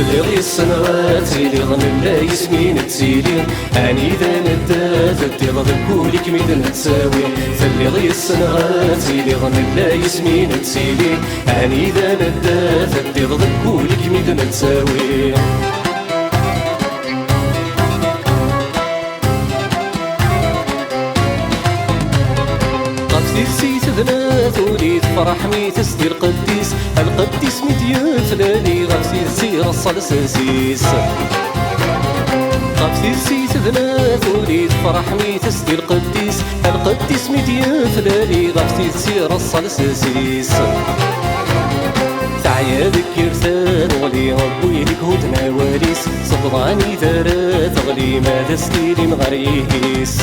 اللي غي السنغات اللي غنم لا يسمين تسيلي اني ذا ندات الديض ذكولي كميد نتساوي اللي غي السنغات اللي غنم لا يسمين تسيلي اني ذا ندات الديض ذكولي كميد نتساوي سيت ذنات وليد فرح مي تسدي القديس ميت يفلالي غفسي سير الصلساسيس غفسي سيت ذنات وليد فرح مي تسدي القديس ميت يفلالي غفسي سير الصلساسيس تعيا ذكر ثان ولي ربي لك هدنا واليس صبراني ذرات غلي ما تسكيلي مغريهيس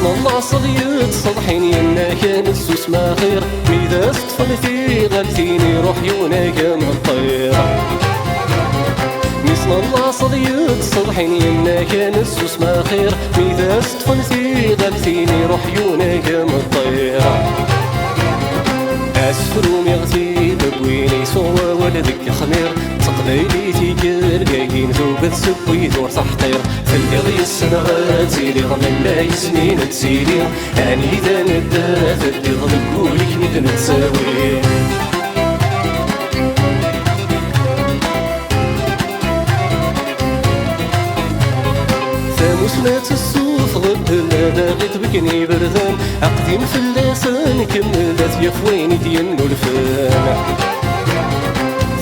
الله صغير صلحين ينا كان السوس ما خير ميدا ستفل في غلتيني روح يونا كان الطير ميسن الله صغير صلحين ينا كان السوس ما خير ميدا ستفل في غلتيني روح يونا كان الطير أسفرو ميغتي ببويني سوا ولدك خمير تقبيلي تيكر كاين ذوبت سبوي دور صحطير اللي غي السنغات اللي غمن لا يسنين تسيلي اني ذا ندات اللي غنقولك ميد نتساوي ثاموس السوف غد لا غيت بكني بردان اقدم في اللسان كملت يا فويني دينو الفان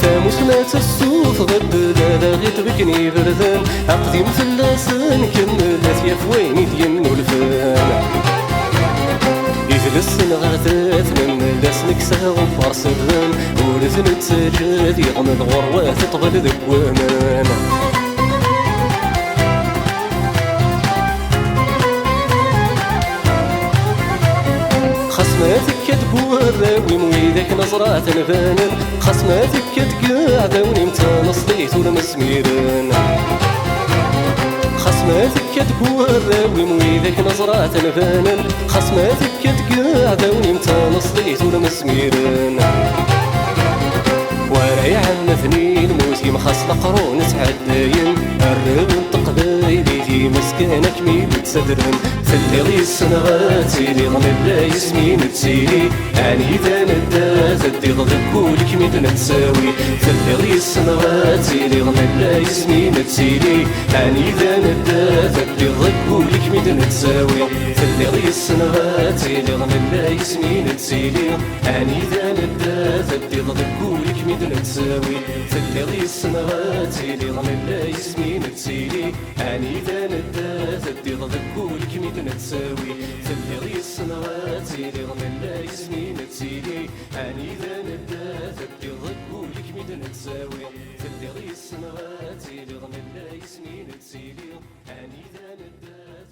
ثاموس السوف غد لا غيت بكني بردان اقدم في اللسان كملت يا فويني دينو الفان يجلس نغاتات من لاسنك ساغ فرس الران ورثن تسجد يغمض غروات طبل ذكوامان خصماتك كتبو الراوي ويدك نظرات نبانن خصماتك كتقاعد ونمتا نصليت ولمسميرن خصماتك كتبو الراوي ويدك نظرات نبانن خصماتك كتقاعد ونمتا نصليت ولمسميرن وانا يعن ثنين موتي مخص قرون تعداين الراوي تقبايلي دي مسكانك مي بتسدرن اللي غي السنغات اللي غمن لا يسمين تسيلي اني ذا ندات الدي غذكولك ميد نتساوي اللي غي السنغات اللي غمن لا يسمين تسيلي اني ذا ندات الدي غذكولك ميد نتساوي اللي غي السنغات اللي غمن لا يسمين تسيلي اني ذا ندات الدي غذكولك ميد نتساوي اللي غي السنغات اللي غمن لا يسمين تسيلي اني ذا ندات الدي غذكولك ميد نتساوي اللي غي السنغات اللي غمن لا يسمين تسيلي اني ذا ندات الدي غذكولك ميد نتساوي اللي غي السنغات اللي غمن لا يسمين تسيلي اني ذا ندات